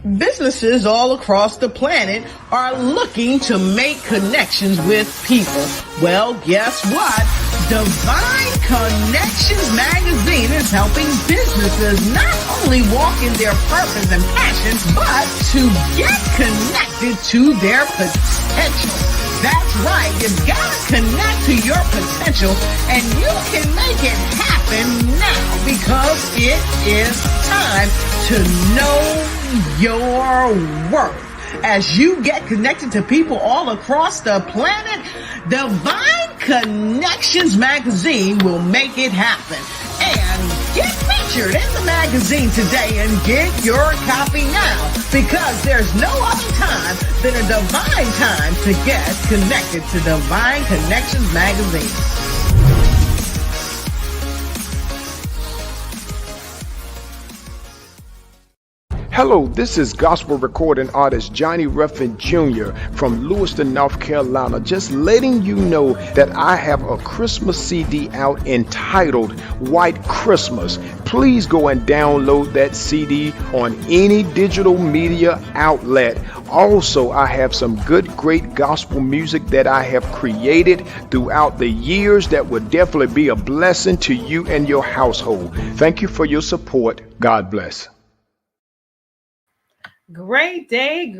Businesses all across the planet are looking to make connections with people. Well, guess what? Divine Connections magazine is helping businesses not only walk in their purpose and passion, but to get connected to their potential. That's right. You've got to connect to your potential, and you can make it happen now because it is time to know your worth. As you get connected to people all across the planet, Divine Connections magazine will make it happen. And get featured in the magazine today and get your copy now, because there's no other time than a divine time to get connected to Divine Connections magazine. Hello, this is gospel recording artist Johnny Ruffin Jr. from Lewiston, North Carolina, just letting you know that I have a Christmas CD out entitled White Christmas. Please go and download that CD on any digital media outlet. Also, I have some great gospel music that I have created throughout the years that will definitely be a blessing to you and your household. Thank you for your support. God bless. Great day,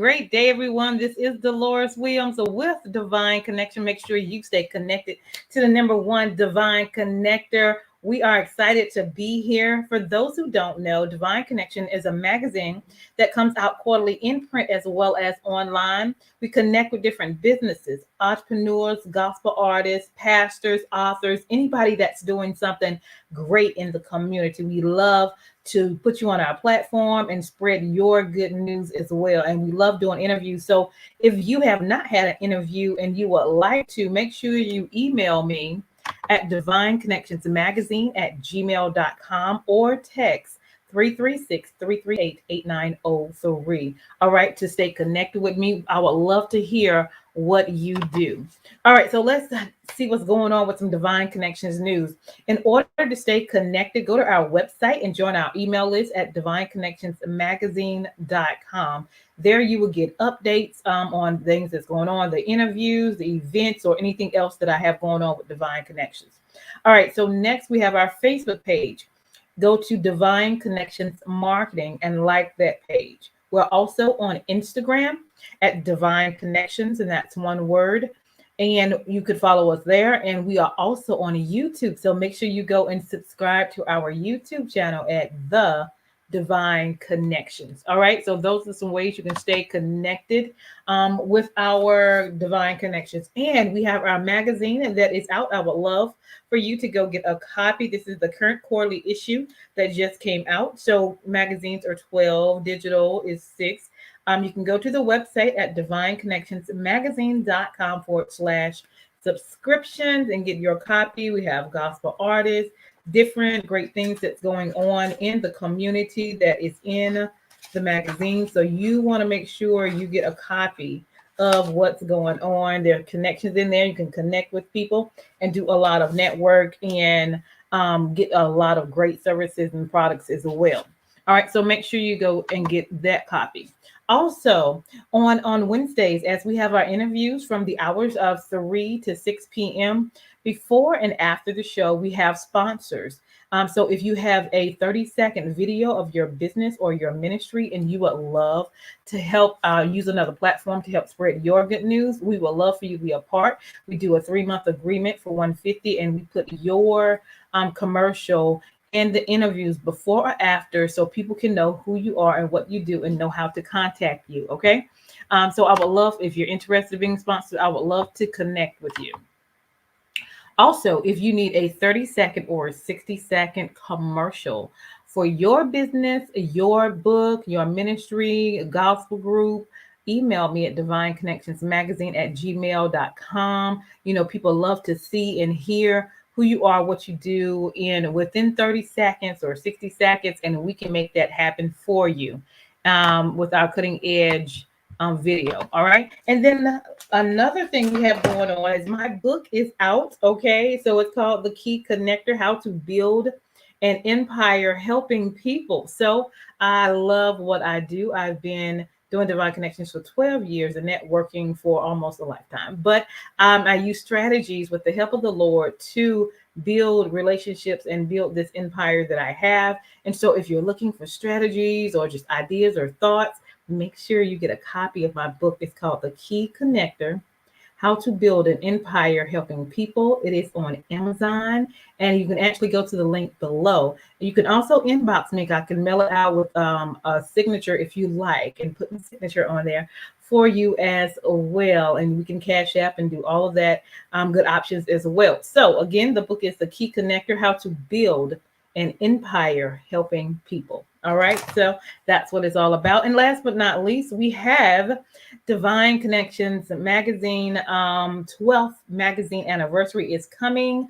everyone. This is Deloris Williams with Divine Connection. Make sure you stay connected to the number one Divine Connector. We are excited to be here. For those who don't know, Divine Connection is a magazine that comes out quarterly in print as well as online. We connect with different businesses, entrepreneurs, gospel artists, pastors, authors, anybody that's doing something great in the community. We love to put you on our platform and spread your good news as well. And we love doing interviews. So if you have not had an interview and you would like to, make sure you email me at divineconnectionsmagazine@gmail.com or text 336-338-8903. All right, to stay connected with me. I would love to hear what you do. All right, so let's see what's going on with some Divine Connections news. In order to stay connected, go to our website and join our email list at divineconnectionsmagazine.com. There you will get updates on things that's going on, the interviews, the events, or anything else that I have going on with Divine Connections. All right, so next we have our Facebook page. Go to Divine Connections Marketing and like that page. We're also on Instagram at Divine Connections, and that's one word. And you could follow us there. And we are also on YouTube. So make sure you go and subscribe to our YouTube channel at The Divine Connections. All right. So those are some ways you can stay connected with our Divine Connections. And we have our magazine that is out. I would love for you to go get a copy. This is the current quarterly issue that just came out. So magazines are 12, digital is 6. You can go to the website at divineconnectionsmagazine.com/subscriptions and get your copy. We have gospel artists, different great things that's going on in the community that is in the magazine. So you want to make sure you get a copy of what's going on. There are connections in there. You can connect with people and do a lot of network and get a lot of great services and products as well. All right, so make sure you go and get that copy. Also, on Wednesdays, as we have our interviews from the hours of 3 to 6 p.m., before and after the show, we have sponsors. So if you have a 30-second video of your business or your ministry and you would love to help use another platform to help spread your good news, we would love for you to be a part. We do a 3-month agreement for $150, and we put your commercial and the interviews before or after so people can know who you are and what you do and know how to contact you. Okay. So I would love, if you're interested in being sponsored, I would love to connect with you. Also, if you need a 30-second or a 60-second commercial for your business, your book, your ministry, gospel group, email me at divineconnectionsmagazine@gmail.com. You know, people love to see and hear who you are, what you do in within 30 seconds or 60 seconds, and we can make that happen for you with our cutting edge video. All right. And then another thing we have going on is my book is out. Okay. So it's called The Key Connector: How to Build an empire helping people. So I love what I do. I've been doing Divine Connections for 12 years and networking for almost a lifetime. But I use strategies with the help of the Lord to build relationships and build this empire that I have. And so if you're looking for strategies or just ideas or thoughts, make sure you get a copy of my book. It's called The Key Connector: How to Build an Empire Helping People. It is on Amazon, and you can actually go to the link below. You can also inbox me. I can mail it out with a signature if you like, and put my signature on there for you as well. And we can cash app and do all of that good options as well. So again, the book is The Key Connector: How to Build an Empire Helping People. All right, so that's what it's all about. And last but not least, we have Divine Connections magazine. 12th magazine anniversary is coming.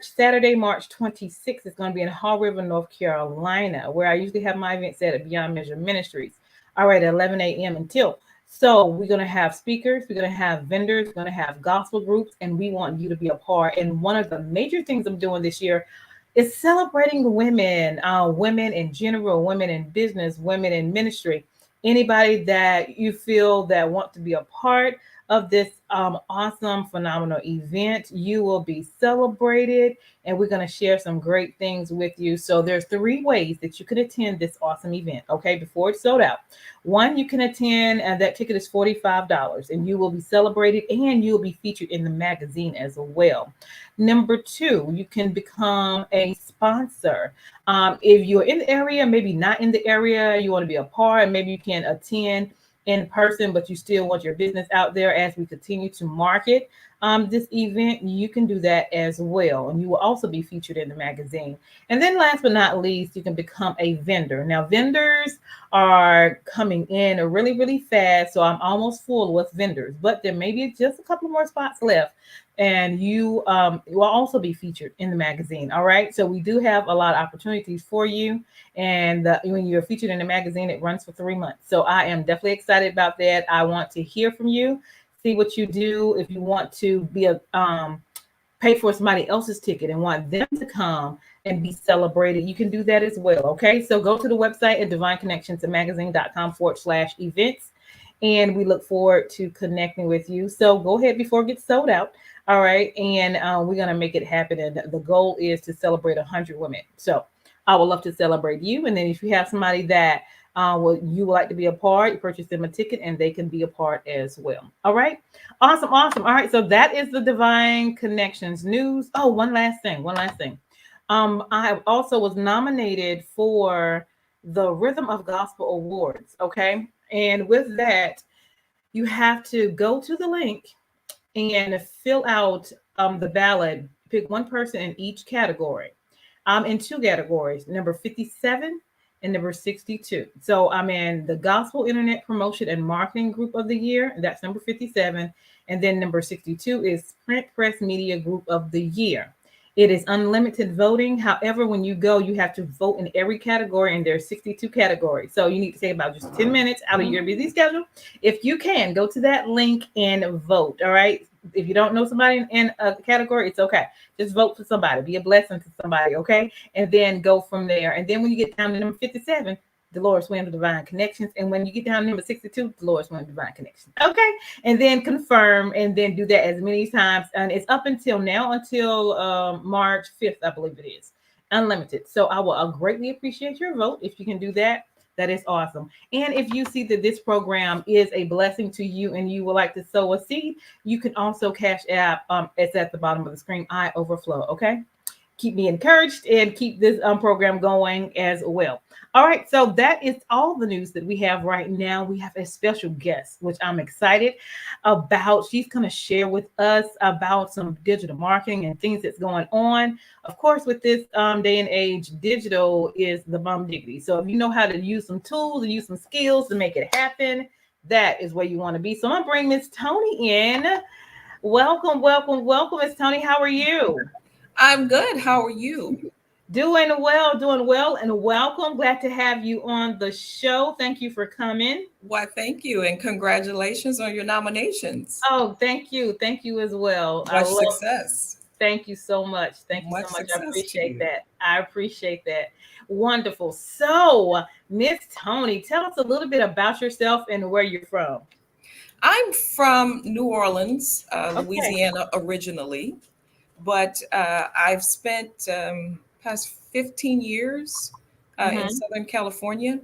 Saturday, March 26th is going to be in Haw River, North Carolina, where I usually have my events at Beyond Measure Ministries. All right, at 11 a.m. until. So we're going to have speakers, we're going to have vendors, we're going to have gospel groups, and we want you to be a part. And one of the major things I'm doing this year is celebrating women, women in general, women in business, women in ministry. Anybody that you feel that want to be a part of this awesome, phenomenal event, you will be celebrated, and we're going to share some great things with you. So there's 3 ways that you can attend this awesome event, okay, before it's sold out. One, you can attend, and that ticket is $45, and you will be celebrated, and you'll be featured in the magazine as well. Number 2, you can become a sponsor. If you're in the area, maybe not in the area, you want to be a part, maybe you can attend in person, but you still want your business out there as we continue to market this event, you can do that as well. And you will also be featured in the magazine. And then last but not least, you can become a vendor. Now, vendors are coming in really, really fast. So I'm almost full with vendors, but there may be just a couple more spots left. And you will also be featured in the magazine. All right. So we do have a lot of opportunities for you. And when you're featured in the magazine, it runs for 3 months. So I am definitely excited about that. I want to hear from you, see what you do. If you want to be pay for somebody else's ticket and want them to come and be celebrated, you can do that as well. Okay. So go to the website at divineconnectionsmagazine.com/events. And we look forward to connecting with you. So go ahead before it gets sold out. All right. And we're going to make it happen. And the goal is to celebrate 100 women. So I would love to celebrate you. And then if you have somebody that you would like to be a part, you purchase them a ticket and they can be a part as well. All right. Awesome. Awesome. All right. So that is the Divine Connections news. Oh, one last thing. I also was nominated for the Rhythm of Gospel Awards. Okay. And with that, you have to go to the link and fill out the ballot. Pick one person in each category. In 2 categories, number 57 and number 62. So I'm in the Gospel Internet Promotion and Marketing Group of the Year. That's number 57. And then number 62 is Print Press Media Group of the Year. It is unlimited voting. However, when you go, you have to vote in every category, and there's 62 categories. So you need to take about just 10 minutes out of your busy schedule. If you can, go to that link and vote. All right. If you don't know somebody in a category, it's okay. Just vote for somebody. Be a blessing to somebody. Okay. And then go from there. And then when you get down to number 57, Deloris wins Divine Connections. And when you get down to number 62, Deloris wins Divine Connections. Okay. And then confirm, and then do that as many times. And it's up until now, until March 5th, I believe it is. Unlimited. So I will greatly appreciate your vote. If you can do that, that is awesome. And if you see that this program is a blessing to you and you would like to sow a seed, you can also cash app. It's at the bottom of the screen. I overflow. Okay. Keep me encouraged and keep this program going as well. All right. So that is all the news that we have right now. We have a special guest, which I'm excited about. She's going to share with us about some digital marketing and things that's going on. Of course, with this day and age, digital is the bum diggity. So if you know how to use some tools and use some skills to make it happen, that is where you want to be. So I'm going to bring Miss Toni in. Welcome, welcome, welcome, Miss Toni. How are you? I'm good. How are you? Doing well, and welcome. Glad to have you on the show. Thank you for coming. Why, thank you, and congratulations on your nominations. Oh, thank you. Thank you as well. Much success. Thank you so much. Thank you so Much much. I success to appreciate you. that. I appreciate that. Wonderful. So, Miss Toni, tell us a little bit about yourself and where you're from. I'm from New Orleans, Okay. Louisiana originally, but I've spent past 15 years in Mm-hmm. Southern California.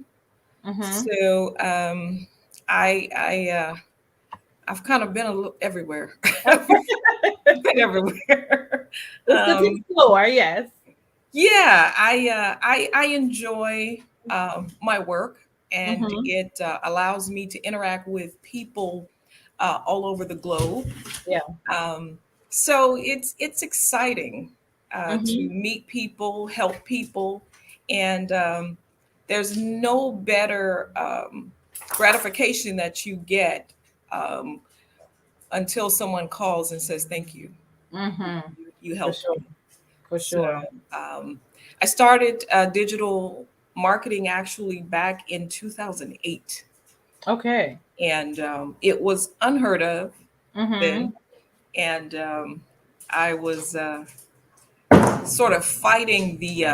Mm-hmm. So I I've kind of been a little everywhere. Been everywhere. It's good to Um, explore, yes. yeah, I enjoy my work, and Mm-hmm. it allows me to interact with people all over the globe. Yeah. Um, so it's exciting to Mm-hmm. meet people, help people, and there's no better gratification that you get um, until someone calls and says thank you. Mm-hmm. You For helped sure. me. For So sure. um, I started digital marketing actually back in 2008, Okay. and it was unheard of Mm-hmm. then. And I was sort of fighting the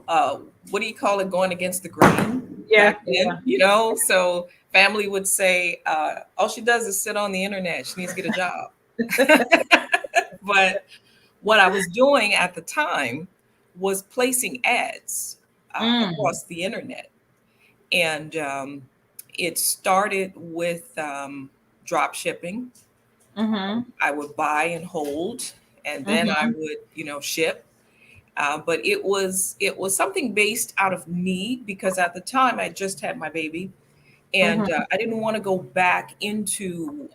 uh, what do you call it, going against the grain Yeah. back then, Yeah. So family would say, all she does is sit on the internet, she needs to get a job. But what I was doing at the time was placing ads Mm. across the internet. And it started with drop shipping. Mm-hmm. I would buy and hold, and then I Mm-hmm. would, ship. But it was something based out of need because at the time I just had my baby, and Mm-hmm. I didn't want to go back into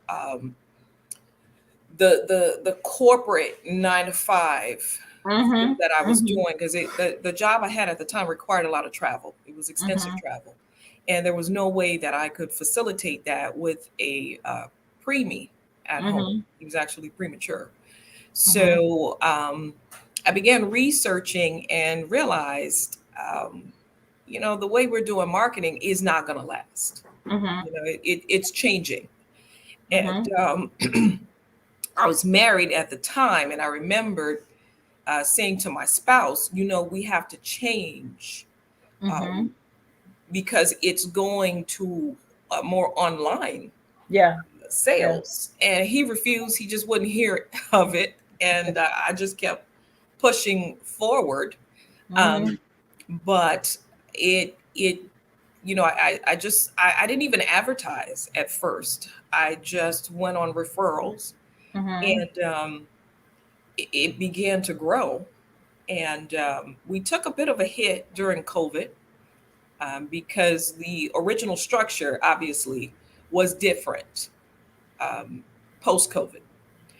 the corporate 9 to 5 Mm-hmm. that I was Mm-hmm. doing because the job I had at the time required a lot of travel. It was extensive Mm-hmm. travel, and there was no way that I could facilitate that with a preemie at home. Mm-hmm. He was actually premature. Mm-hmm. So I began researching and realized, the way we're doing marketing is not going to last. Mm-hmm. It's changing. And Mm-hmm. I was married at the time, and I remembered saying to my spouse, we have to change Mm-hmm. um, because it's going to more online Yeah. Yeah. sales. And he refused. He just wouldn't hear of it. And I just kept pushing forward. Mm-hmm. Um, but it I didn't even advertise at first. I just went on referrals, Mm-hmm. and it began to grow. And we took a bit of a hit during COVID because the original structure obviously was different post COVID.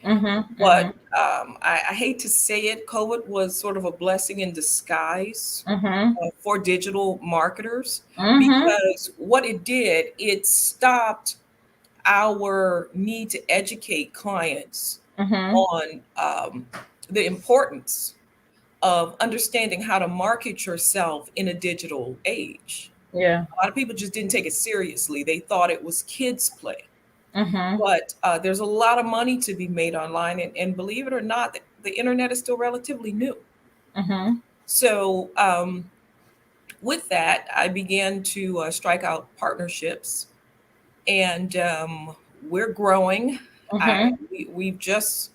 Mm-hmm. But Mm-hmm. I hate to say it, COVID was sort of a blessing in disguise Mm-hmm. for digital marketers Mm-hmm. because what it did, it stopped our need to educate clients Mm-hmm. on the importance of understanding how to market yourself in a digital age. Yeah. A lot of people just didn't take it seriously. They thought it was kids' play. Mm-hmm. But there's a lot of money to be made online. And believe it or not, the internet is still relatively new. Mm-hmm. So, with that, I began to strike out partnerships, and we're growing. Mm-hmm. We've just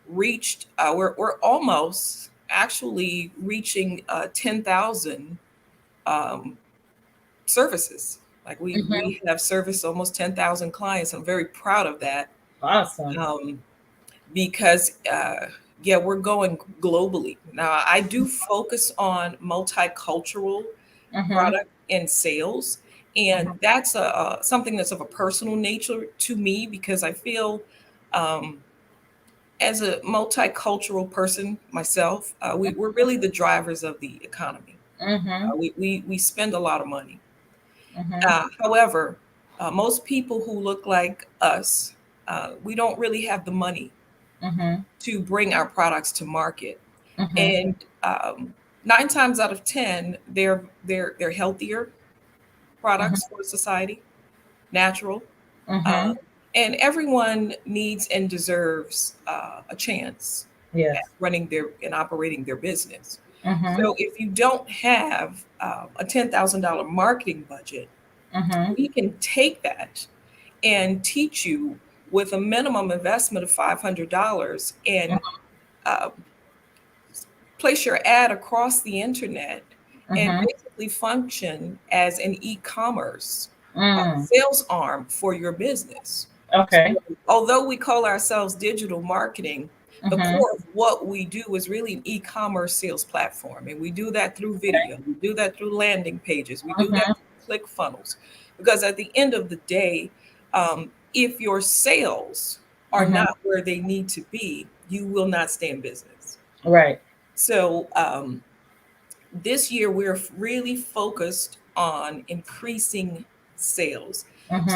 reached, we're almost actually reaching 10,000 um, services. Like Mm-hmm. we have serviced almost 10,000 clients. I'm very proud of that. Awesome. Um, because yeah, we're going globally now. I do focus on multicultural Mm-hmm. product and sales, and that's something that's of a personal nature to me because I feel um, as a multicultural person myself, we're really the drivers of the economy. Mm-hmm. We spend a lot of money. Mm-hmm. However, most people who look like us, we don't really have the money Mm-hmm. to bring our products to market. Mm-hmm. And 9 times out of 10, they're healthier Mm-hmm. products for society, natural. Uh, Mm-hmm. And everyone needs and deserves a chance Yes. at running their and operating their business. Mm-hmm. So if you don't have a $10,000 marketing budget, Mm-hmm. we can take that and teach you with a minimum investment of $500 and uh, place your ad across the internet and Mm-hmm. basically function as an e-commerce Mm. sales arm for your business. Okay. So, although we call ourselves digital marketing, the Mm-hmm. core of what we do is really an e-commerce sales platform. And we do that through video. We do that through landing pages. We do that Mm-hmm. through click funnels. Because at the end of the day, if your sales are Mm-hmm. not where they need to be, you will not stay in business. Right. So this year, we're really focused on increasing sales. Mm-hmm.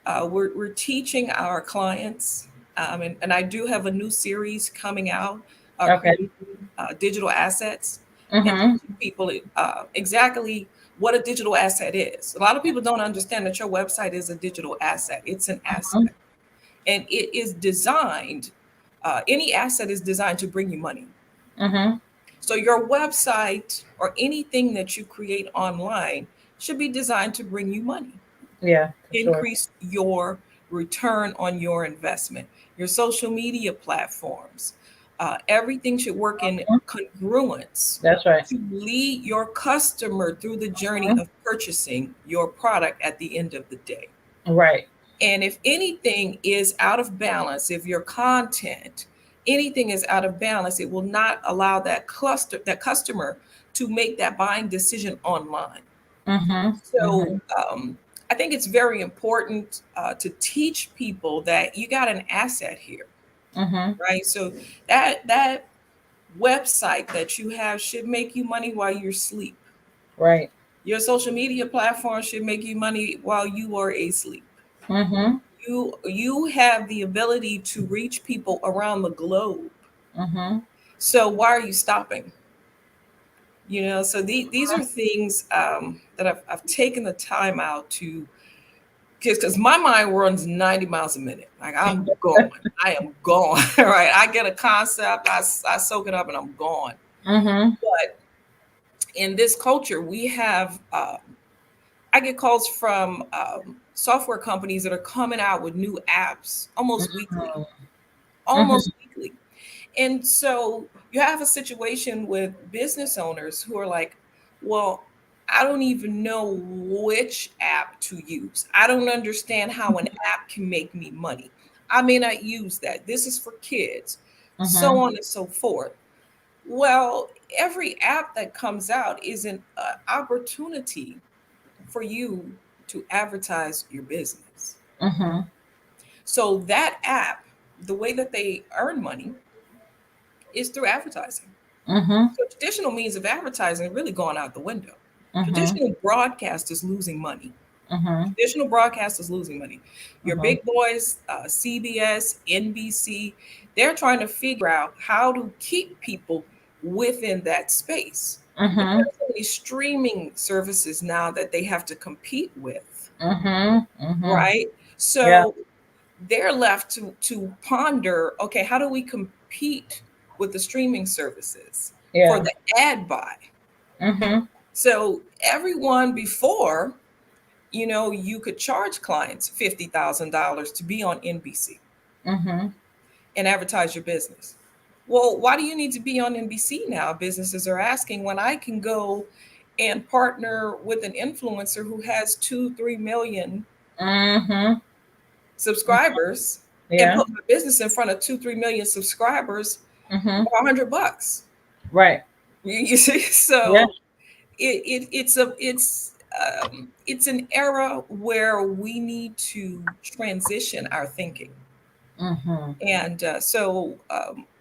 So we're teaching our clients, and I do have a new series coming out, Okay. creating digital assets and Mm-hmm. teaching people exactly what a digital asset is. A lot of people don't understand that your website is a digital asset. It's an Mm-hmm. asset, and it is designed. Any asset is designed to bring you money. Mm-hmm. So your website or anything that you create online should be designed to bring you money, Yeah, for sure. increase your return on your investment. Your social media platforms, everything should work in Mhm. congruence That's right. to lead your customer through the journey Mhm. of purchasing your product at the end of the day. Right. And if anything is out of balance, if your content, anything is out of balance, it will not allow that customer to make that buying decision online. Mm-hmm. So Mm-hmm. I think it's very important to teach people that you got an asset here, Mm-hmm. right? So that website that you have should make you money while you're asleep. Right. Your social media platform should make you money while you are asleep. Mm-hmm. You have the ability to reach people around the globe. Mm-hmm. So why are you stopping? So these are things that I've taken the time out to, because my mind runs 90 miles a minute. Like I'm going, I am gone. Right? I get a concept, I soak it up, and I'm gone. Mm-hmm. But in this culture, we have I get calls from software companies that are coming out with new apps almost weekly, Mm-hmm. almost weekly. And so you have a situation with business owners who are like, well, I don't even know which app to use. I don't understand how an app can make me money. I may not use that. This is for kids, so Mm-hmm. on and so forth. Well, every app that comes out is an opportunity for you to advertise your business. Mm-hmm. So that app, the way that they earn money is through advertising. Mm-hmm. So traditional means of advertising are really going out the window. Mm-hmm. Traditional broadcast is losing money. Mm-hmm. Traditional broadcast is losing money. Your Mm-hmm. big boys, CBS, NBC, they're trying to figure out how to keep people within that space. But Mm-hmm. there's so many streaming services now that they have to compete with, Mm-hmm. Mm-hmm. right? Yeah. So they're left to ponder, okay, how do we compete with the streaming services for Yeah. the ad buy? Mm-hmm. So everyone before, you could charge clients $50,000 to be on NBC Mm-hmm. and advertise your business. Well, why do you need to be on NBC now? Businesses are asking, when I can go and partner with an influencer who has 2-3 million Mm-hmm. subscribers and Yeah. put my business in front of 2-3 million subscribers Mm-hmm. for $100. Right. You see, Yeah. so it's an era where we need to transition our thinking, Mm-hmm. and so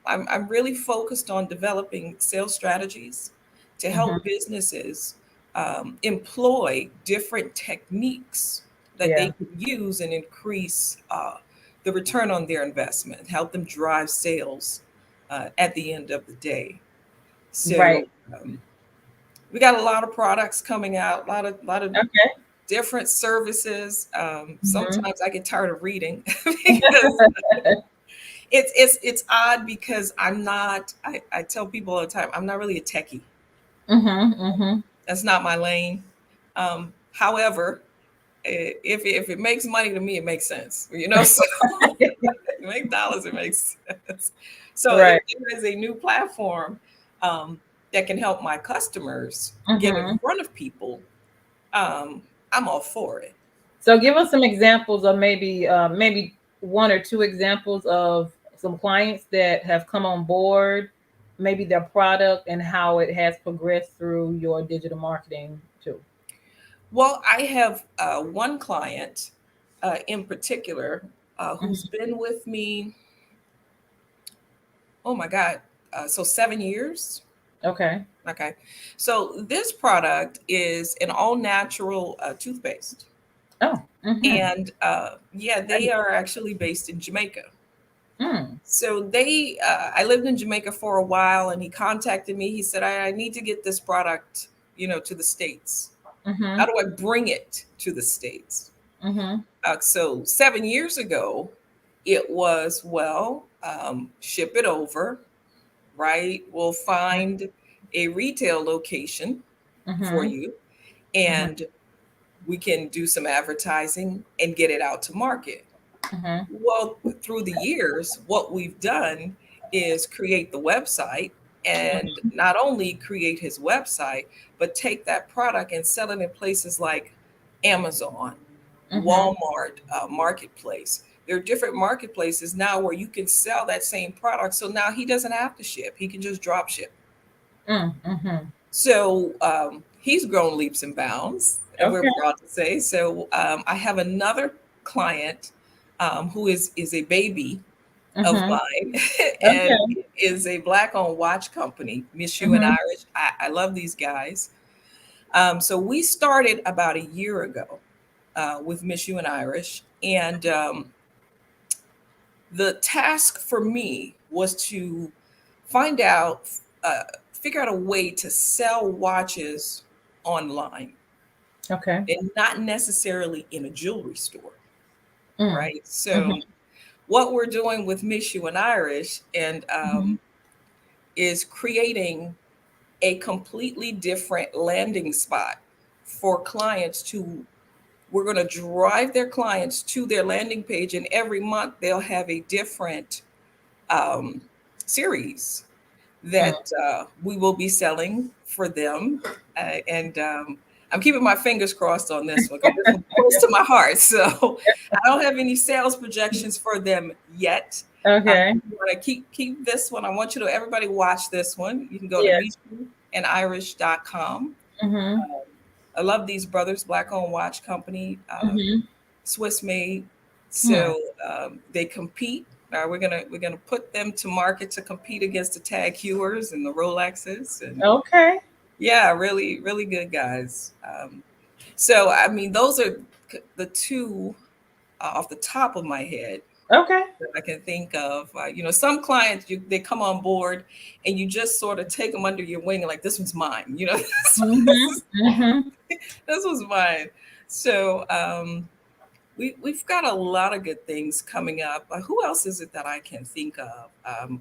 I'm really focused on developing sales strategies to Mm-hmm. help businesses employ different techniques that they Yeah. can use and increase the return on their investment, help them drive sales at the end of the day. So Right. we got a lot of products coming out, a lot of Okay. different services. Mhm. Sometimes I get tired of reading because it's odd because I'm not. I tell people all the time I'm not really a techie. Mhm. Mhm. That's not my lane. However, if it makes money to me, it makes sense. You know, so it makes dollars, it makes sense. So if Right. there is a new platform that can help my customers get in Mhm. front of people, I'm all for it. So give us some examples of maybe one or two examples of some clients that have come on board, maybe their product and how it has progressed through your digital marketing too. Well, I have one client in particular who's Mhm. been with me, oh my God, so 7 years. Okay. Okay. So this product is an all natural toothpaste. Oh. Mhm. And yeah, they are actually based in Jamaica. Mm. So I lived in Jamaica for a while, and he contacted me. He said, I need to get this product, to the States. How Mhm. do I bring it to the States? Mhm. So 7 years ago, it was, well, ship it over, right? We'll find a retail location for Mhm. you, Mhm. and we can do some advertising and get it out to market. Mhm. Well, through the years, what we've done is create the website, and not only create his website, but take that product and sell it in places like Amazon, Mhm. Walmart, Marketplace. There are different marketplaces now where you can sell that same product. So now he doesn't have to ship, he can just drop ship. Mm. Mhm. So he's grown leaps and bounds, and we're Okay. proud to say. So I have another client who is a baby of Mhm. mine, and Okay. it is a Black-owned watch company, Miss You and Mhm. Irish. I love these guys. So we started about a year ago with Miss You and Irish, and the task for me was to find out, uh, figure out a way to sell watches online Okay. and not necessarily in a jewelry store, Mm. right? Mhm. So, what we're doing with Miss You and Irish and Mhm. is creating a completely different landing spot for clients to. We're going to drive their clients to their landing page, and every month they'll have a different um, series Mm. that we will be selling for them. And I'm keeping my fingers crossed on this one because this one's close to my heart. So I don't have any sales projections for them yet. Okay. If you want to keep this one, I want you to everybody watch this one. You can go to Yeah. mishuandirish.com. Mhm. I love these brothers, Black owned watch company, Mhm. Swiss made. Hmm. So they compete. We're gonna put them to market to compete against the Tag Heuers and the Rolexes, and Okay. yeah, really really good guys. So I mean, those are the two off the top of my head Okay. that I can think of. Some clients they come on board and you just sort of take them under your wing and like, this one's mine. Mhm. Mhm. This was mine. So we've got a lot of good things coming up. Who else is it that I can think of?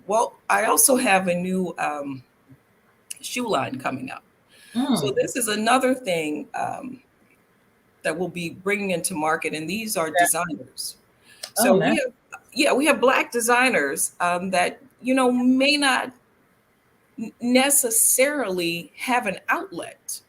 Well, I also have a new shoe line coming up. So Mm. this is another thing that we'll be bringing into market, and these are Okay. designers. Oh, So nice. we have Black designers that may not necessarily have an outlet.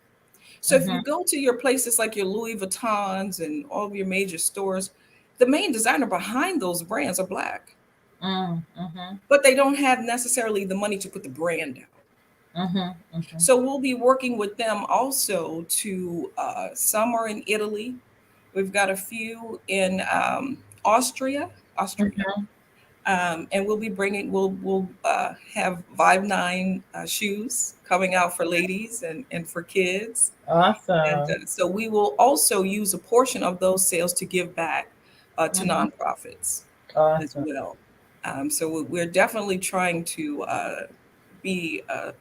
So if you Mhm. go to your places like your Louis Vuittons and all of your major stores, the main designer behind those brands are Black, Mm. Mhm. but they don't have necessarily the money to put the brand out. Mhm. Mhm. So we'll be working with them also to, some are in Italy. We've got a few in Austria. Mhm. And we'll have Vibe 9 shoes coming out for ladies and for kids. And Awesome. so we will also use a portion of those sales to give back to Mhm. nonprofits as Awesome. well. So we're definitely trying to be a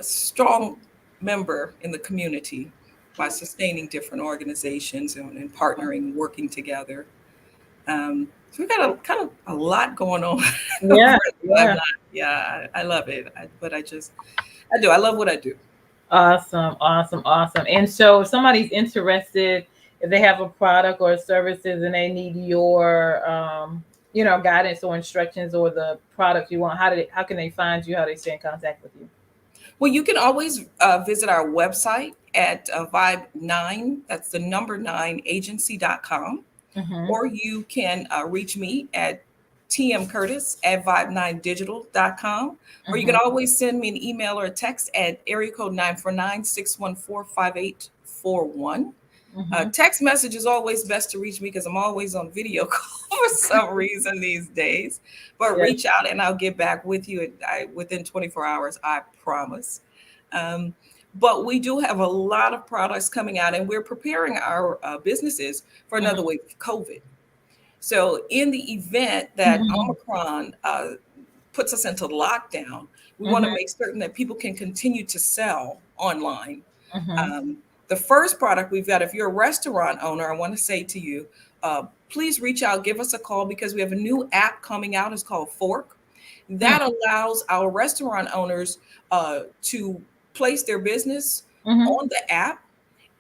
strong member in the community. by sustaining different organizations and partnering, working together. So we got a kind of a lot going on. Yeah, yeah. I love it. I do. I love what I do. Awesome, awesome, awesome. And so if somebody's interested, if they have a product or services and they need your guidance or instructions or the product you want, how can they find you? How do they stay in contact with you? Well, you can always visit our website at Vibe9, that's the number 9 agency.com, Mm-hmm. or you can reach me at tmcurtis@vibe9digital.com, or you can Mm-hmm. always send me an email or a text at area code 949-614-5841. Mm-hmm. Text message is always best to reach me because I'm always on video call for some reason these days. But Yes. reach out and I'll get back with you within 24 hours, I promise. Um, but we do have a lot of products coming out, and we're preparing our businesses for another Mm-hmm. wave of COVID. So, in the event that Mm-hmm. Omicron puts us into lockdown, we want to Mm-hmm. make certain that people can continue to sell online. Mm-hmm. um, the first product we've got, if you're a restaurant owner, I want to say to you, please reach out, give us a call, because we have a new app coming out. It's called Fork. That allows our restaurant owners to place their business Mm-hmm. on the app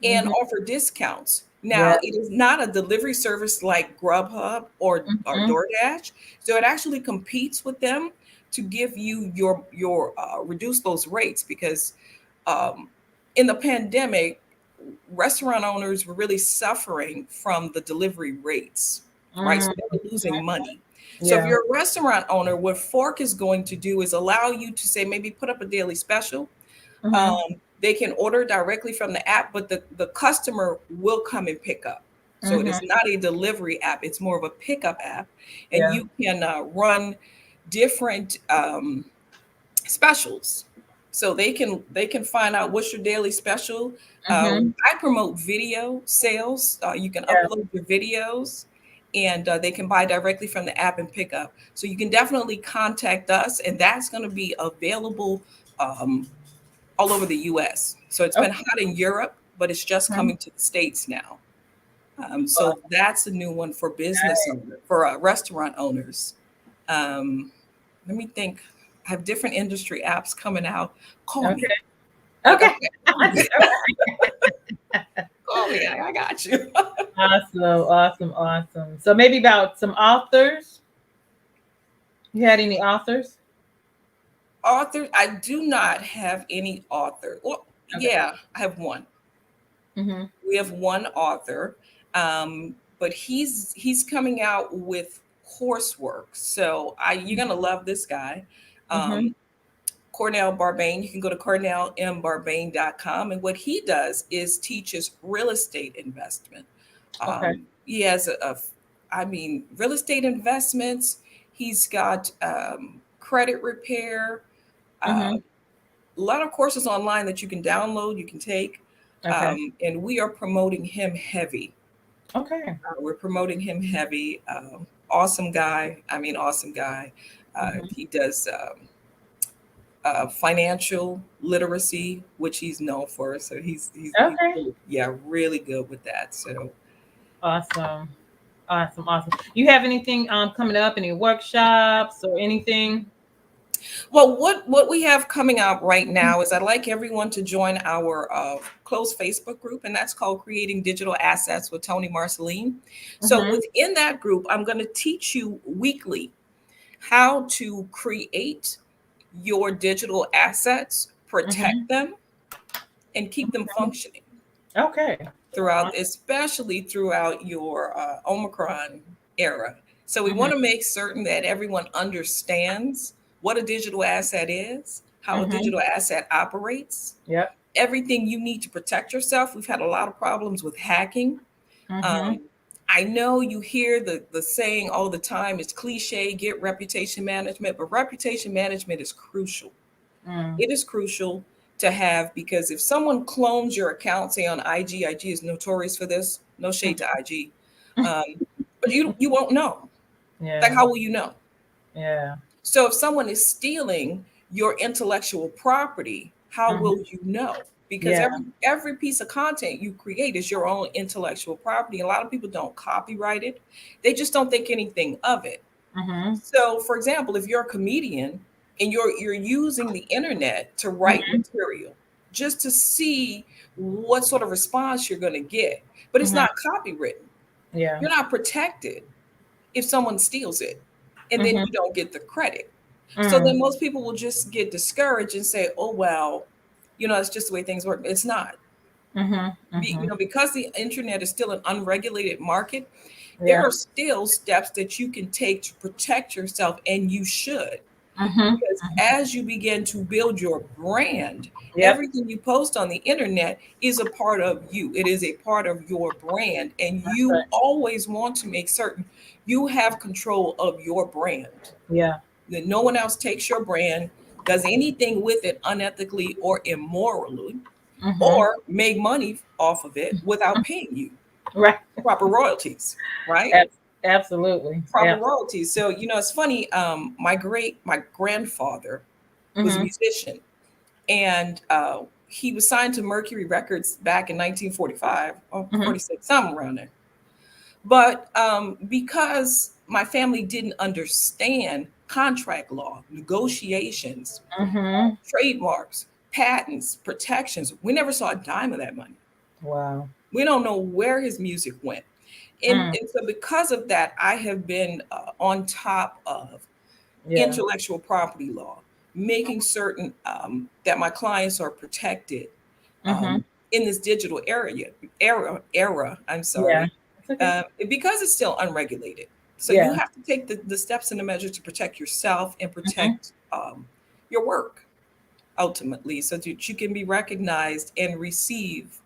and Mm-hmm. offer discounts. Yeah. Now, it is not a delivery service like Grubhub or Mm-hmm. DoorDash, so it actually competes with them to give you your reduce those rates, because um, in the pandemic, restaurant owners were really suffering from the delivery rates, right? So Mm-hmm. they were losing money. So if Yeah. you're a restaurant owner, what Fork is going to do is allow you to say, maybe put up a daily special. Mm-hmm. They can order directly from the app, but the customer will come and pick up. So it Mm-hmm. is not a delivery app; it's more of a pickup app, and Yeah. you can run different specials. So they can find out what's your daily special. Mm-hmm. I promote video sales. You can Yeah. upload your videos, and they can buy directly from the app and pick up. So you can definitely contact us, and that's going to be available all over the U.S. So it's been Okay. hot in Europe, but it's just Mhm. coming to the States now. So that's a new one for restaurant owners. Um, Let me think. I have different industry apps coming out. Call Okay. me. Okay. Okay. Call me. I got you. Awesome. Awesome. Awesome. So maybe about some authors. You had any authors? Author. I do not have any author. Well, Okay. yeah, I have one. Mm-hmm. We have one author, but he's coming out with coursework. So you're gonna love this guy. Mm-hmm. Um, Cornell Barbane. You can go to cornellmbarbane.com. And what he does is teaches real estate investment. Okay. He has real estate investments. He's got credit repair, Mm-hmm. a lot of courses online that you can download, you can take. Okay. And we are promoting him heavy. Okay. We're promoting him heavy. Awesome guy. I mean, awesome guy. Mm-hmm. He does financial literacy, which he's known for. So he's Okay. yeah, really good with that. So Awesome. Awesome. Awesome. You have anything coming up? Any workshops or anything? well, what we have coming out right now is I'd like everyone to join our closed Facebook group, and that's called Creating Digital Assets with Toni Marceline. So Mm-hmm. within that group, I'm going to teach you weekly how to create your digital assets, Mm-hmm. protect them, and keep them functioning Okay. especially throughout your Omicron era. So we Mm-hmm. want to make certain that everyone understands what a digital asset is, how a Mm-hmm. digital asset operates, Yep. everything you need to protect yourself. We've had a lot of problems with hacking. Mm-hmm. Um, I know you hear the saying all the time, it's cliche, get reputation management, but reputation management is crucial. Mm. It is crucial to have, because if someone clones your account, say on IG is notorious for this. No shade to IG, um, but you won't know. Like, Yeah. how will you know? Yeah. So if someone is stealing your intellectual property, how Mm-hmm. will you know? because every piece of content you create is your own intellectual property. A lot of people don't copyright it. They just don't think anything of it. So, for example, if you're a comedian and you're using the internet to write material just to see what sort of response you're going to get, but it's not copywritten. Yeah. You're not protected if someone steals it, and then you don't get the credit. So then most people will just get discouraged and say, "Oh well, it's just the way things work." It's not. Because the internet is still an unregulated market, there are still steps that you can take to protect yourself, and you should. Because as you begin to build your brand, everything you post on the internet is a part of you. It is a part of your brand, and you always want to make certain you have control of your brand. Yeah. That no one else takes your brand, does anything with it unethically or immorally, or make money off of it without paying you Right. proper royalties, right? Absolutely. Proper royalties. So, it's funny. My grandfather was a musician, and he was signed to Mercury Records back in 1945 or 46, something around there. But because my family didn't understand contract law, negotiations, trademarks, patents, protections, we never saw a dime of that money. Wow. We don't know where his music went. And so because of that, I have been on top of intellectual property law, making certain that my clients are protected in this digital era. I'm sorry, because it's still unregulated. So you have to take the steps and the measures to protect yourself and protect your work ultimately, so that you can be recognized and receive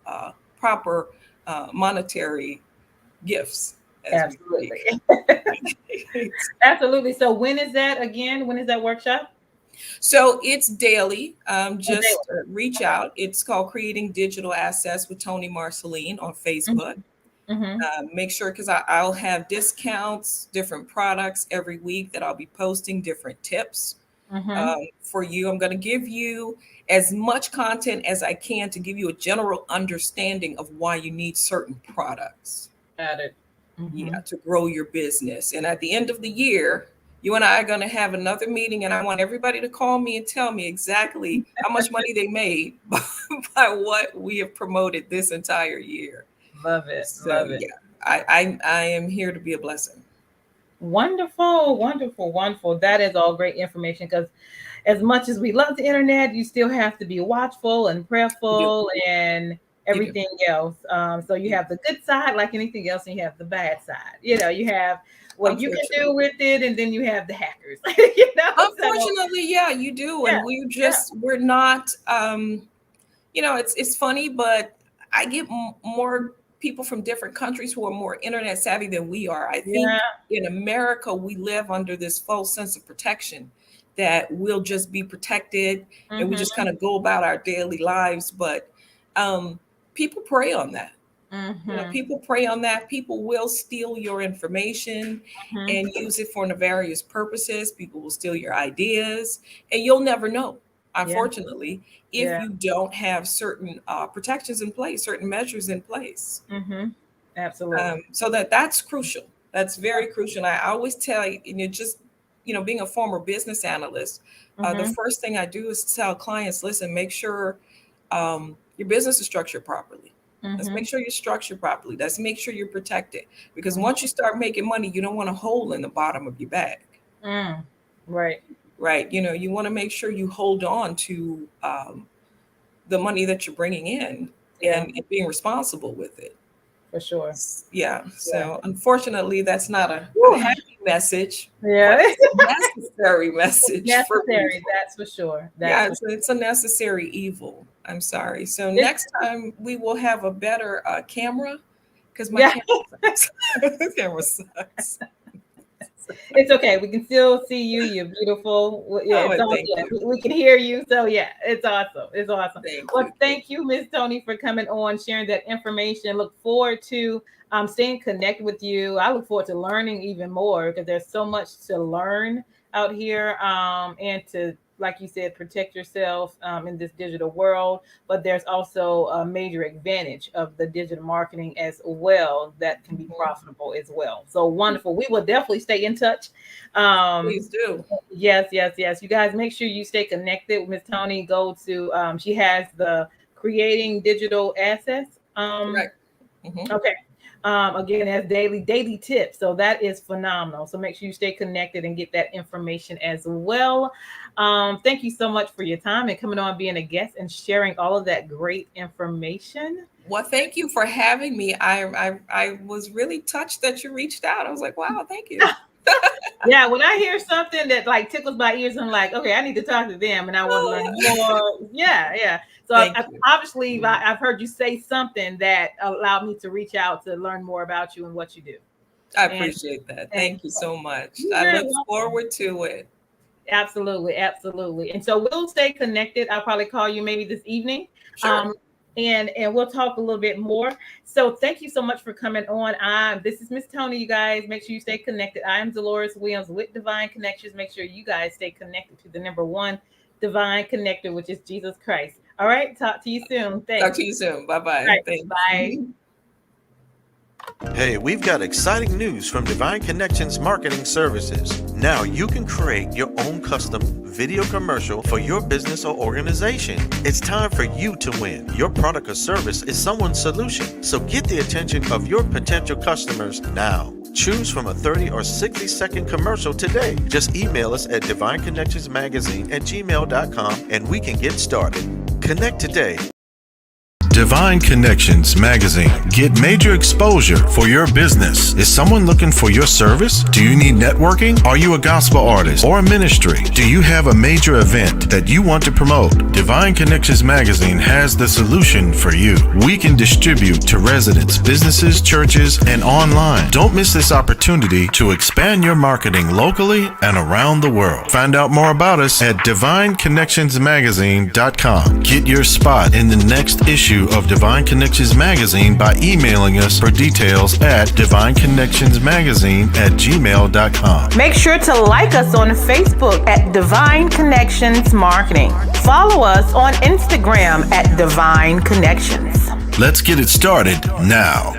proper monetary gifts. Absolutely. Absolutely. So when is that again? When is that workshop? So it's daily. Just reach out. It's called Creating Digital Assets with Toni Marceline on Facebook. Make sure, because I'll have discounts, different products every week that I'll be posting, different tips for you. I'm going to give you as much content as I can to give you a general understanding of why you need certain products. Got it. Yeah, to grow your business. And at the end of the year, you and I are going to have another meeting, and I want everybody to call me and tell me exactly how much money they made by what we have promoted this entire year. Love it. So, Love it. Yeah, I am here to be a blessing. Wonderful, wonderful, wonderful. That is all great information, because as much as we love the internet, you still have to be watchful and prayerful and everything else. So you have the good side like anything else, and you have the bad side. You have what you can do with it, and then you have the hackers. Unfortunately, you do. And we're not, it's funny, but I get more people from different countries who are more internet savvy than we are. I think in America, we live under this false sense of protection that we'll just be protected and we just kind of go about our daily lives. But people prey on that. People prey on that. People will steal your information and use it for nefarious purposes. People will steal your ideas, and you'll never know, unfortunately, if you don't have certain protections in place, certain measures in place. Absolutely. So that's crucial. That's very crucial. I always tell you, being a former business analyst, the first thing I do is tell clients, listen, make sure your business is structured properly. Let's make sure you're structured properly. Let's make sure you're protected. Because once you start making money, you don't want a hole in the bottom of your bag. Right. Right. You want to make sure you hold on to the money that you're bringing in and being responsible with it. For sure. Yeah. So unfortunately, that's not a happy message. Yeah. But it's a necessary message. Necessary, that's for sure. It's a necessary evil. I'm sorry. So next time we will have a better camera, because my camera sucks. It's okay. We can still see you. You're beautiful. We can hear you. So it's awesome. It's awesome. Thank you, Ms. Toni, for coming on, sharing that information. Look forward to staying connected with you. I look forward to learning even more, because there's so much to learn out here, and to like you said, protect yourself in this digital world, but there's also a major advantage of the digital marketing as well that can be profitable as well. So wonderful. We will definitely stay in touch. Please do. Yes. You guys make sure you stay connected with Miss Toni. Go to, she has the Creating Digital Assets. Correct. Okay. Again, as daily tips. So that is phenomenal. So make sure you stay connected and get that information as well. Thank you so much for your time and coming on, being a guest and sharing all of that great information. Well, thank you for having me. I was really touched that you reached out. I was like, wow, thank you. Yeah, when I hear something that like tickles my ears, I'm like, okay, I need to talk to them, and I want to learn more. Yeah. So obviously, I've heard you say something that allowed me to reach out to learn more about you and what you do. I appreciate that. Thank you so much. I look forward to it. Absolutely. And so we'll stay connected. I'll probably call you maybe this evening. Sure. And we'll talk a little bit more. So thank you so much for coming on. This is Miss Toni, you guys. Make sure you stay connected. I am Deloris Williams with Divine Connections. Make sure you guys stay connected to the number one divine connector, which is Jesus Christ. All right. Talk to you soon. Thanks. Talk to you soon. Bye-bye. Right, Thanks. bye. Hey, we've got exciting news from Divine Connections Marketing Services. Now you can create your own custom video commercial for your business or organization. It's time for you to win. Your product or service is someone's solution. So get the attention of your potential customers now. Choose from a 30 or 60-second commercial today. Just email us at divineconnectionsmagazine@gmail.com and we can get started. Connect today. Divine Connections Magazine. Get major exposure for your business. Is someone looking for your service? Do you need networking? Are you a gospel artist or a ministry? Do you have a major event that you want to promote? Divine Connections Magazine has the solution for you. We can distribute to residents, businesses, churches, and online. Don't miss this opportunity to expand your marketing locally and around the world. Find out more about us at divineconnectionsmagazine.com. Get your spot in the next issue of Divine Connections Magazine by emailing us for details at divineconnectionsmagazine@gmail.com. Make sure to like us on Facebook at Divine Connections Marketing. Follow us on Instagram at Divine Connections. Let's get it started now.